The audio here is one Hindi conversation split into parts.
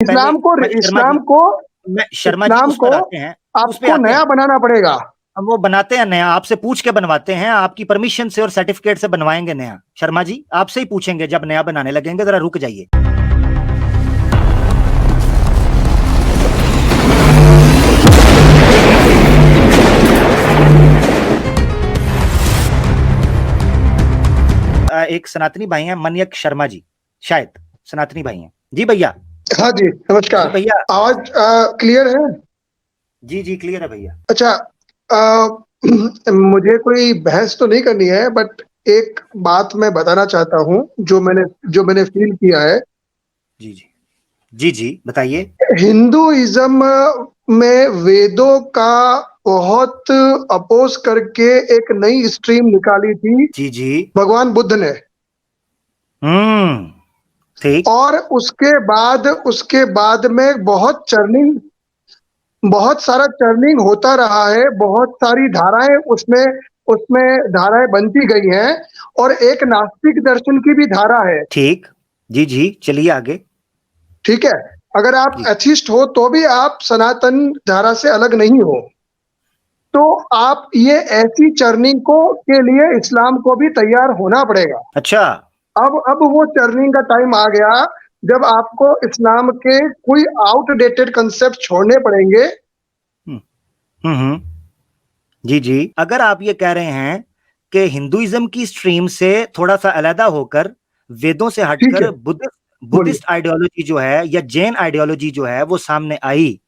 पहले शर्मा जी, शर्मा जी इस्लाम उस को पर आते हैं, उस पे आपको आते नया हैं। बनाना पड़ेगा। हम वो बनाते हैं नया, आपसे पूछ के बनवाते हैं, आपकी परमिशन से और सर्टिफिकेट से बनवाएंगे नया। शर्मा जी आपसे ही पूछेंगे जब नया बनाने लगेंगे, जरा रुक जाइए। एक सनातनी भाई हैं, मनियक शर्मा जी, शायद सनातनी भाई हैं जी। भैया हाँ जी, जी नमस्कार। भैया। आवाज क्लियर है? जी जी क्लियर है भैया। अच्छा, मुझे कोई बहस तो नहीं करनी है, बट एक बात मैं बताना चाहता हूँ जो मैंने फील किया है। जी जी जी जी बताइए। हिंदुइज्म में वेदों का बहुत अपोज करके एक नई स्ट्रीम निकाली थी जी जी। भगवान बुद्ध ने। ठीक। और उसके बाद में बहुत सारा चर्निंग होता रहा है, बहुत सारी धाराएं उसमें उसमें धाराएं बनती गई हैं, और एक नास्तिक दर्शन की भी धारा है। ठीक। जी जी चलिए आगे। ठीक है, अगर आप जी। एथिस्ट हो तो भी आप सनातन धारा से अलग नहीं हो, तो आप ये ऐसी चर्निंग को के लिए इस्लाम को भी तैयार होना पड़ेगा। अच्छा। अब वो चर्निंग का टाइम आ गया जब आपको इस्लाम के कोई आउटडेटेड कंसेप्ट छोड़ने पड़ेंगे। हम्म हम्म। जी जी, अगर आप ये कह रहे हैं कि हिंदुइज्म की स्ट्रीम से थोड़ा सा अलग होकर, वेदों से ठीक है, हटकर बोलिए। बुद्धिस्ट आइडियोलॉजी जो है या जैन आइडियोलॉजी जो है वो सामने आई,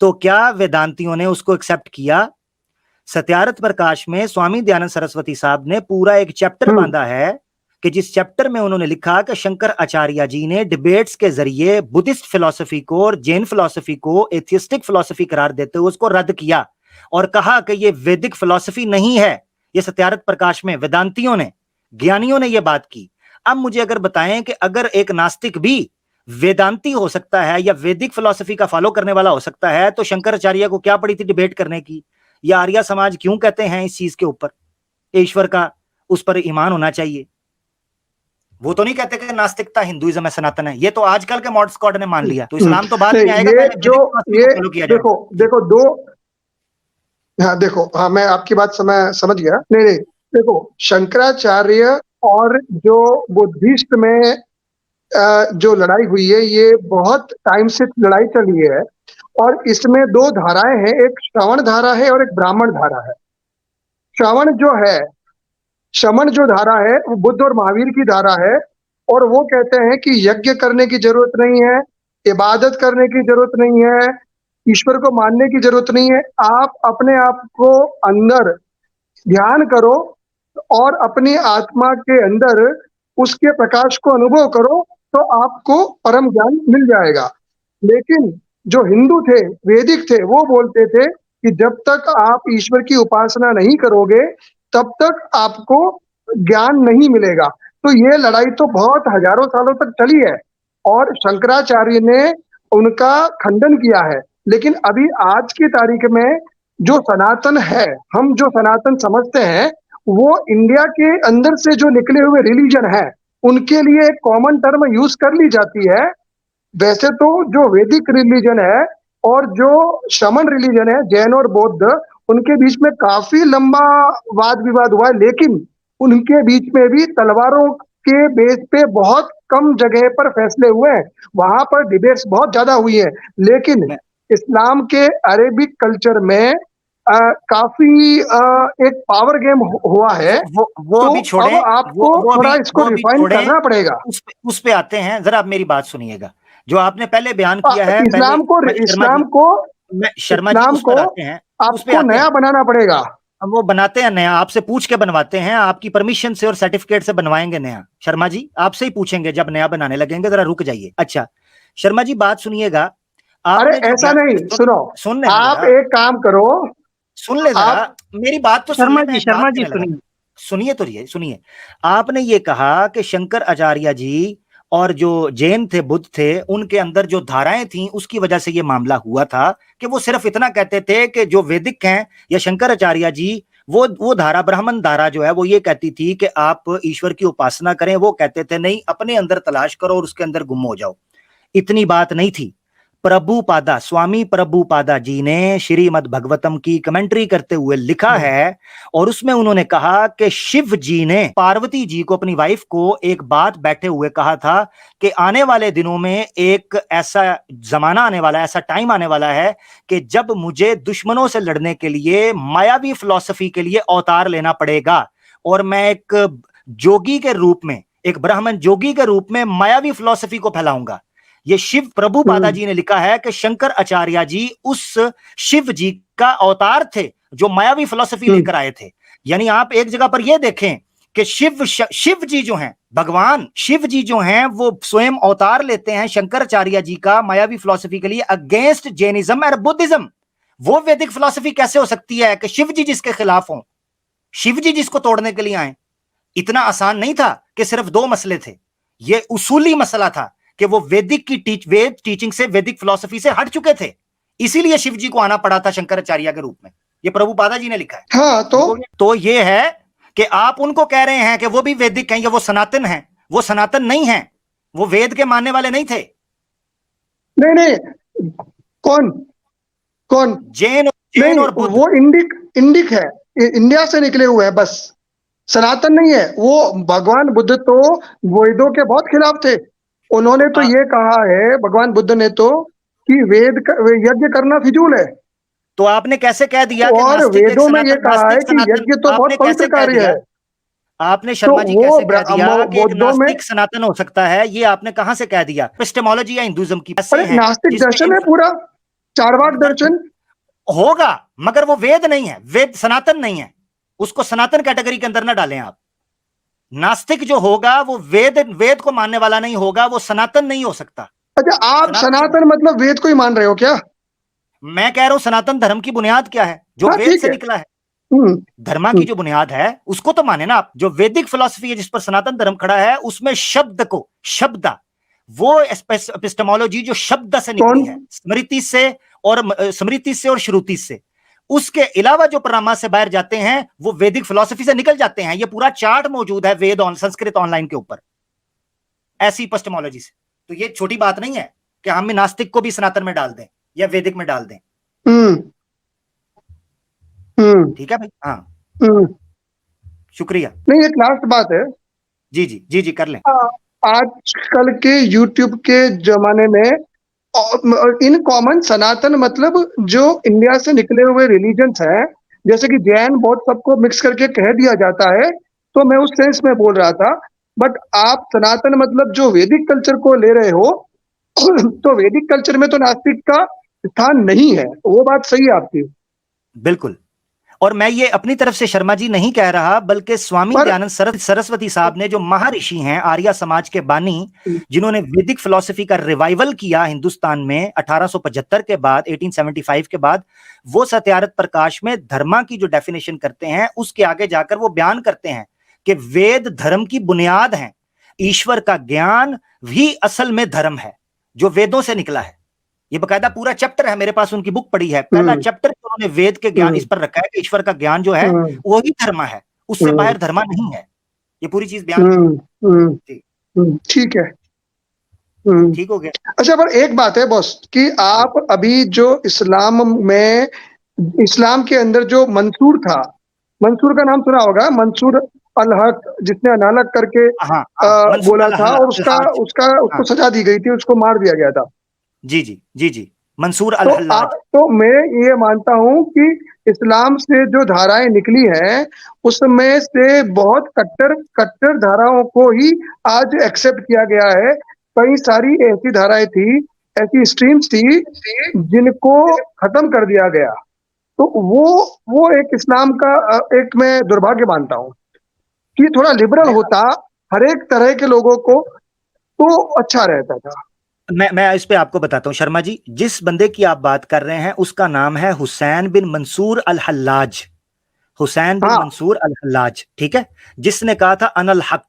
तो क्या वेदांतियों ने उसको एक्सेप्ट किया? सत्यार्थ प्रकाश में स्वामी दयानंद सरस्वती साहब ने पूरा एक चैप्टर हम्म। बांधा है कि जिस चैप्टर में उन्होंने लिखा कि शंकर आचार्य जी ने डिबेट्स के जरिए बुद्धिस्ट फिलॉसफी को और जैन फिलॉसफी को एथियस्टिक फिलॉसफी करार देते हुए उसको रद्द किया और कहा कि ये वैदिक फिलॉसफी नहीं है। ये सत्यार्थ प्रकाश में वेदांतियों ने, ज्ञानियों ने यह बात की। अब मुझे अगर बताएं कि अगर एक नास्तिक भी वेदांती हो सकता है या वैदिक फिलॉसफी का फॉलो करने वाला हो सकता है, तो शंकराचार्य को क्या पड़ी थी डिबेट करने की? या आर्य समाज क्यों कहते हैं इस चीज के ऊपर ईश्वर का उस पर ईमान होना चाहिए? वो तो नहीं कहते कि नास्तिकता हिंदुइज्म में सनातन है, ये तो आजकल के मॉडर्न स्कॉट ने मान लिया। तो इस्लाम तो बाद में नहीं, आएगा, ये पहले जो वैदिक फिलॉसफी को ये फॉलो किया देखो जाएगा जी। देखो दो हाँ, देखो, हाँ, मैं आपकी बात समझ गया। नहीं नहीं, देखो, शंकराचार्य और जो बुद्धिस्ट में जो लड़ाई हुई है, ये बहुत टाइम से लड़ाई चली है। और इसमें दो धाराएं हैं, एक श्रवण धारा है और एक ब्राह्मण धारा है। श्रवण जो है शमन जो धारा है वो बुद्ध और महावीर की धारा है। और वो कहते हैं कि यज्ञ करने की जरूरत नहीं है, इबादत करने की जरूरत नहीं है, ईश्वर को मानने की जरूरत नहीं है। आप अपने आप को अंदर ध्यान करो और अपनी आत्मा के अंदर उसके प्रकाश को अनुभव करो, तो आपको परम ज्ञान मिल जाएगा। लेकिन जो हिंदू थे, वैदिक थे, वो बोलते थे कि जब तक आप ईश्वर की उपासना नहीं करोगे तब तक आपको ज्ञान नहीं मिलेगा। तो ये लड़ाई तो बहुत हजारों सालों तक चली है, और शंकराचार्य ने उनका खंडन किया है। लेकिन अभी आज की तारीख में जो सनातन है, हम जो सनातन समझते हैं, वो इंडिया के अंदर से जो निकले हुए रिलीजन है, उनके लिए एक कॉमन टर्म यूज कर ली जाती है। वैसे तो जो वैदिक रिलीजन है और जो शमन रिलीजन है, जैन और बौद्ध, उनके बीच में काफी लंबा वाद विवाद हुआ है। लेकिन उनके बीच में भी तलवारों के बेस पे बहुत कम जगह पर फैसले हुए हैं, वहां पर डिबेट्स बहुत ज्यादा हुई है। लेकिन मैं इस्लाम के अरेबिक कल्चर में काफी एक पावर गेम हुआ है। वो तो अभी अब छोड़ें। आपको थोड़ा इसको वो अभी रिफाइन छोड़ें। करना पड़ेगा। उस पे आते हैं, जरा आप मेरी बात सुनिएगा। जो आपने पहले बयान किया है, पहले इस्लाम को मैं इस्लाम को शर्मा जी इस्लाम उस को पर आते हैं। उस पे आपको आते नया हैं। बनाना पड़ेगा। हम वो बनाते हैं नया, आपसे पूछ के बनवाते हैं, आपकी परमिशन से और सर्टिफिकेट से बनवाएंगे नया। शर्मा जी आपसे ही पूछेंगे जब नया बनाने लगेंगे, जरा रुक जाइए। अच्छा शर्मा जी बात सुनिएगा। अरे आपने जो ऐसा नहीं, सुनो, सुन लेना आप जरा, एक काम करो। सुन ले जरा, आप मेरी बात तो सुनिए, मैं एक बात शर्मा जी कहने लगा सुनिए। था। सुनिए तो ये सुनिए। आपने ये कहा कि शंकर आचार्य जी और जो जैन थे, बुद्ध थे, उनके अंदर जो धाराएं थी उसकी वजह से ये मामला हुआ था, कि वो सिर्फ इतना कहते थे कि जो वैदिक हैं या शंकराचार्य जी, वो धारा ब्राह्मण धारा जो है वो ये कहती थी कि आप ईश्वर की उपासना करें। वो कहते थे नहीं, अपने अंदर तलाश करो और उसके अंदर गुम हो जाओ। इतनी बात नहीं थी। प्रभुपादा, स्वामी प्रभुपादा जी ने श्रीमद् भगवतम की कमेंट्री करते हुए लिखा है, और उसमें उन्होंने कहा कि शिव जी ने पार्वती जी को, अपनी वाइफ को, एक बात बैठे हुए कहा था कि आने वाले दिनों में एक ऐसा जमाना आने वाला है, ऐसा टाइम आने वाला है कि जब मुझे दुश्मनों से लड़ने के लिए मायावी फिलॉसफी के लिए अवतार लेना पड़ेगा, और मैं एक जोगी के रूप में, एक ब्राह्मण जोगी के रूप में मायावी फिलॉसफी को फैलाऊंगा। ये शिव प्रभुपादा जी ने लिखा है कि शंकर आचार्य जी उस शिव जी का अवतार थे जो मायावी फिलॉसफी लेकर आए थे। यानी आप एक जगह पर यह देखें कि शिव जी जो हैं, भगवान शिव जी जो हैं, वो स्वयं अवतार लेते हैं शंकराचार्य जी का मायावी फिलॉसफी के लिए अगेंस्ट जैनिज्म और बुद्धिज्म। वो वैदिक फिलॉसफी कैसे हो सकती है कि शिव जी जिसके खिलाफ हो, शिव जी जिसको तोड़ने के लिए आए? इतना आसान नहीं था कि सिर्फ दो मसले थे, ये उसूली मसला था कि वो वेदिक की वेद टीचिंग से, वैदिक फिलॉसफी से हट चुके थे, इसीलिए शिव जी को आना पड़ा था शंकराचार्य के रूप में। ये प्रभुपादा जी ने लिखा है। हाँ, तो ये है कि आप उनको कह रहे हैं कि वो भी वैदिक हैं या वो सनातन हैं। वो सनातन नहीं है, वो वेद के मानने वाले नहीं थे। नहीं नहीं, कौन कौन? जैन नहीं, और बुद्ध। वो इंडिक है, इंडिया से निकले हुए हैं बस, सनातन नहीं है वो। भगवान बुद्ध तो वेदों के बहुत खिलाफ थे। उन्होंने तो ये कहा है, भगवान बुद्ध ने तो, कि यज्ञ करना फिजूल है। तो आपने कैसे कह दिया कि और नास्तिक एक वेदों में ये सनातन, कहा है नास्तिक कि सनातन? यज्ञ तो बहुत आपने पवित्र कैसे कह कार्य दिया? है। आपने तो शर्मा जी वो कैसे कह दिया कि एक बौद्धों में, नास्तिक सनातन हो सकता है? ये आपने कहां से कह दिया? एपिस्टेमोलॉजी या हिंदुइज्म की अरे है नास्तिक दर्शन जिसमें है पूरा, चारवाक दर्शन होगा, मगर वो वेद नहीं है, वेद सनातन नहीं है। उसको सनातन कैटेगरी के अंदर ना डालें आप। नास्तिक जो होगा वो वेद को मानने वाला नहीं होगा, वो सनातन नहीं हो सकता। अच्छा, आप सनातन मतलब वेद को ही मान रहे हो क्या? मैं कह रहा हूं सनातन धर्म की बुनियाद क्या है, जो हाँ, वेद ठीक से है। निकला है। धर्मा की जो बुनियाद है उसको तो माने ना आप। जो वैदिक फिलॉसफी है जिस पर सनातन धर्म खड़ा है, उसमें शब्द को, शब्द, वो एपिस्टेमोलॉजी जो शब्द से निकली है, स्मृति से और श्रुति से, उसके अलावा जो परामा से बाहर जाते हैं वो वैदिक फिलॉसफी से निकल जाते हैं। ये पूरा चार्ट मौजूद है वेद संस्कृत ऑनलाइन के ऊपर, ऐसी एपिस्टेमोलॉजी से। तो ये छोटी बात नहीं है कि हम नास्तिक को भी सनातन में डाल दें या वैदिक में डाल दें। ठीक है भाई। हाँ, शुक्रिया। नहीं, एक लास्ट बात है। जी जी जी जी, कर लें। आजकल के यूट्यूब के जमाने में इन कॉमन सनातन मतलब जो इंडिया से निकले हुए रिलीजन्स हैं, जैसे कि जैन बौद्ध, सबको मिक्स करके कह दिया जाता है, तो मैं उस सेंस में बोल रहा था। बट आप सनातन मतलब जो वैदिक कल्चर को ले रहे हो, तो वैदिक कल्चर में तो नास्तिक का स्थान नहीं है, वो बात सही है आपकी। बिल्कुल। और मैं ये अपनी तरफ से शर्मा जी नहीं कह रहा, बल्कि स्वामी दयानंद सरस्वती साहब ने, जो महर्षि हैं, आर्य समाज के बानी, जिन्होंने वैदिक फिलॉसफी का रिवाइवल किया हिंदुस्तान में 1875 के बाद, 1875 के बाद, वो सत्यार्थ प्रकाश में धर्मा की जो डेफिनेशन करते हैं उसके आगे जाकर वो बयान करते हैं कि वेद धर्म की बुनियाद है। ईश्वर का ज्ञान भी असल में धर्म है जो वेदों से निकला है। ये बकायदा पूरा चैप्टर है, मेरे पास उनकी बुक पड़ी है, पहला चैप्टर उन्होंने वेद के ज्ञान इस पर रखा है कि ईश्वर का ज्ञान जो है वही धर्म है, उससे बाहर धर्म नहीं है। ये पूरी चीज बयान। ठीक है, ठीक हो गया। अच्छा, पर एक बात है बॉस, कि आप अभी जो इस्लाम के अंदर जो मंसूर था, मंसूर का नाम सुना होगा, मंसूर अल हक, जिसने अनालक करके बोला था, और उसको सजा दी गई थी, उसको मार दिया गया था। जी जी जी जी, मंसूर अल हल्लाज। तो मैं ये मानता हूं कि इस्लाम से जो धाराएं निकली हैं, उसमें से बहुत कट्टर धाराओं को ही आज एक्सेप्ट किया गया है। कई सारी ऐसी धाराएं थी, ऐसी स्ट्रीम्स थी, जिनको खत्म कर दिया गया। तो वो एक इस्लाम का एक मैं दुर्भाग्य मानता हूं कि थोड़ा लिबरल होता हर एक तरह के लोगों को, तो अच्छा रहता था। मैं इस पे आपको बताता हूं शर्मा जी, जिस बंदे की आप बात कर रहे हैं उसका नाम है हुसैन बिन मंसूर अल हल्लाज। हुसैन बिन मंसूर अल हल्लाज, ठीक है, जिसने कहा था अनल हक।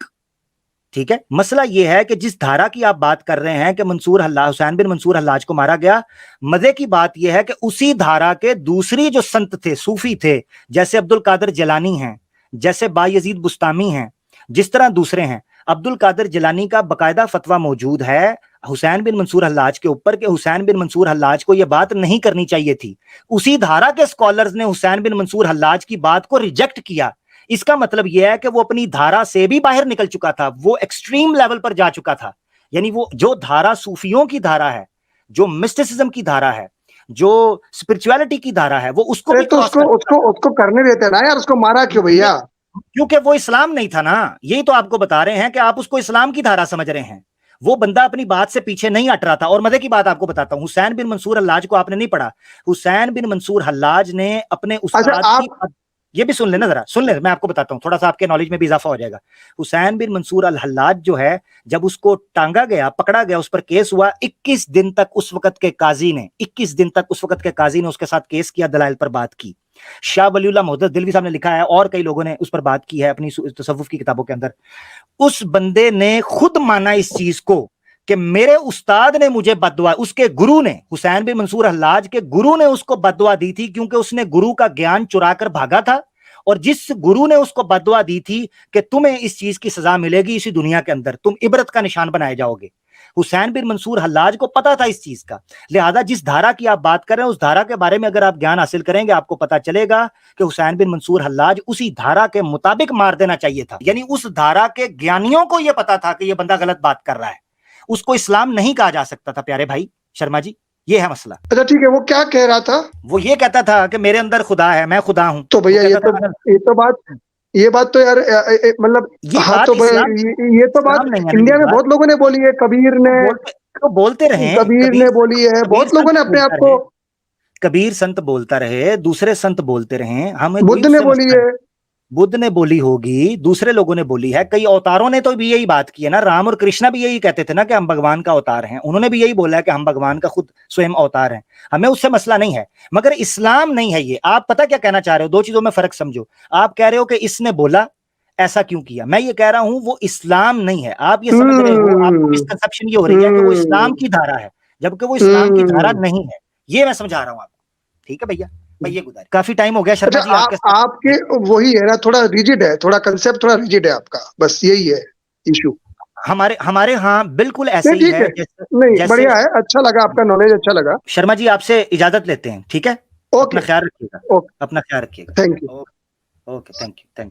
ठीक है, मसला यह है कि जिस धारा की आप बात कर रहे हैं कि हुसैन बिन मंसूर हल्लाज को मारा गया, मजे की बात यह है कि उसी धारा के दूसरी जो संत थे, सूफी थे, जैसे अब्दुल कादिर जिलानी हैं, जैसे बायजीद बुस्तामी हैं, जिस तरह दूसरे हैं, अब्दुल कादिर जिलानी का बकायदा फतवा मौजूद है, हुसैन बिन मंसूर हल्लाज के ऊपर कि हुसैन बिन मंसूर हल्लाज को यह बात नहीं करनी चाहिए थी। उसी धारा के स्कॉलर्स ने हुसैन बिन मंसूर हल्लाज की बात को रिजेक्ट किया। इसका मतलब यह है कि वो अपनी धारा से भी बाहर निकल चुका था, वो एक्सट्रीम लेवल पर जा चुका था। यानी वो जो धारा सूफियों की धारा है, जो मिस्टिसिज्म की धारा है, जो स्पिरिचुअलिटी की धारा है, वो उसको अरे भी तो क्रॉस कर चुका था। उसको करने देते ना यार, उसको मारा क्यों भैया? क्योंकि वो इस्लाम नहीं था ना, यही तो आपको बता रहे हैं कि आप उसको इस्लाम की धारा समझ रहे हैं। वो बंदा अपनी बात से पीछे नहीं हट रहा था। और मजे की बात आपको बताता हूं, हुसैन बिन मंसूर हल्लाज को आपने नहीं पढ़ा। हुसैन बिन मंसूर हल्लाज ने अपने अच्छा उस्ताद आप की, ये भी सुन लेना जरा, सुन ले, मैं आपको बताता हूं, थोड़ा सा आपके नॉलेज में भी इजाफा हो जाएगा। हुसैन बिन मंसूर अल हल्लाज जो है, जब उसको टांगा गया, पकड़ा गया, उस पर केस हुआ, 21 दिन तक उस वक्त के काजी ने 21 दिन तक उस वक्त के काजी ने उसके साथ केस किया, दलाइल पर बात की। शाह वलीउल्लाह मोहद्दस दिलवी साहब ने लिखा है और कई लोगों ने उस पर बात की है अपनी तसव्वुफ की किताबों के अंदर। उस बंदे ने खुद माना इस चीज को कि मेरे उस्ताद ने मुझे बददुआ, उसके गुरु ने, हुसैन बिन मंसूर हल्लाज के गुरु ने उसको बददुआ दी थी, क्योंकि उसने गुरु का ज्ञान चुरा कर भागा था। और जिस गुरु ने उसको बददुआ दी थी कि तुम्हें इस चीज की सजा मिलेगी इसी दुनिया के अंदर, तुम इबरत का निशान बनाए जाओगे, हुसैन बिन मंसूर हल्लाज को पता था इस चीज का। लिहाजा जिस धारा की आप बात कर रहे हैं, उस धारा के बारे में अगर आप ज्ञान हासिल करेंगे, आपको पता चलेगा कि हुसैन बिन मंसूर हल्लाज उसी धारा के मुताबिक मार देना चाहिए था। यानी उस धारा के ज्ञानियों को यह पता था कि यह बंदा गलत बात कर रहा है, उसको इस्लाम नहीं कहा जा सकता था। प्यारे भाई शर्मा जी, ये है मसला। अच्छा ठीक है, वो क्या कह रहा था? वो ये कहता था कि मेरे अंदर खुदा है, मैं खुदा हूं। तो भैया ये बात तो यार मतलब, ये हाँ बात तो इस्लाम, ये तो बात इस्लाम नहीं है ना, इंडिया ये में बात बहुत लोगों ने बोली है, तो बोलते रहे, कबीर ने बोली है, कबीर बहुत लोगों संत ने अपने आप बोलता को, रहे, कबीर संत बोलता रहे, दूसरे संत बोलते रहे, हमें कोई बुद्ध ने उससे बोली मसला है। नहीं। बुद्ध ने बोली होगी, दूसरे लोगों ने बोली है, कई अवतारों ने तो भी यही बात की है ना। राम और कृष्णा भी यही कहते थे ना कि हम भगवान का अवतार हैं, उन्होंने भी यही बोला है कि हम भगवान का खुद स्वयं अवतार हैं, हमें उससे मसला नहीं है। मगर इस्लाम नहीं है ये। आप पता क्या कहना चाह रहे हो, दो चीजों में फर्क समझो। आप कह रहे हो कि इसने बोला, ऐसा क्यों किया। मैं ये कह रहा हूं वो इस्लाम नहीं है, आप ये समझ रहे हो, आपको हम्म मिसकंसेप्शन ये हो रही है कि वो इस्लाम हम्म की धारा है, जबकि वो इस्लाम की धारा हम्म नहीं है। ये मैं समझा रहा हूं आपको। ठीक है भैया, मैं ये गुजारिश, काफी टाइम हो गया अच्छा शर्मा जी आपके साथ। आपके वही है ना, थोड़ा रिजिड है, थोड़ा कंसेप्ट थोड़ा रिजिड है आपका, बस यही है इशू। हमारे हमारे हाँ बिल्कुल ऐसे नहीं ही ठीक है, है, जैसे नहीं जैसे बढ़िया है, अच्छा लगा, आपका नॉलेज अच्छा लगा। शर्मा जी आपसे इजाजत लेते हैं, ठीक है। ओके अपना ख्याल रखिएगा, ओके, अपना ख्याल रखिएगा। Thank you. Okay, okay, thank you, thank you.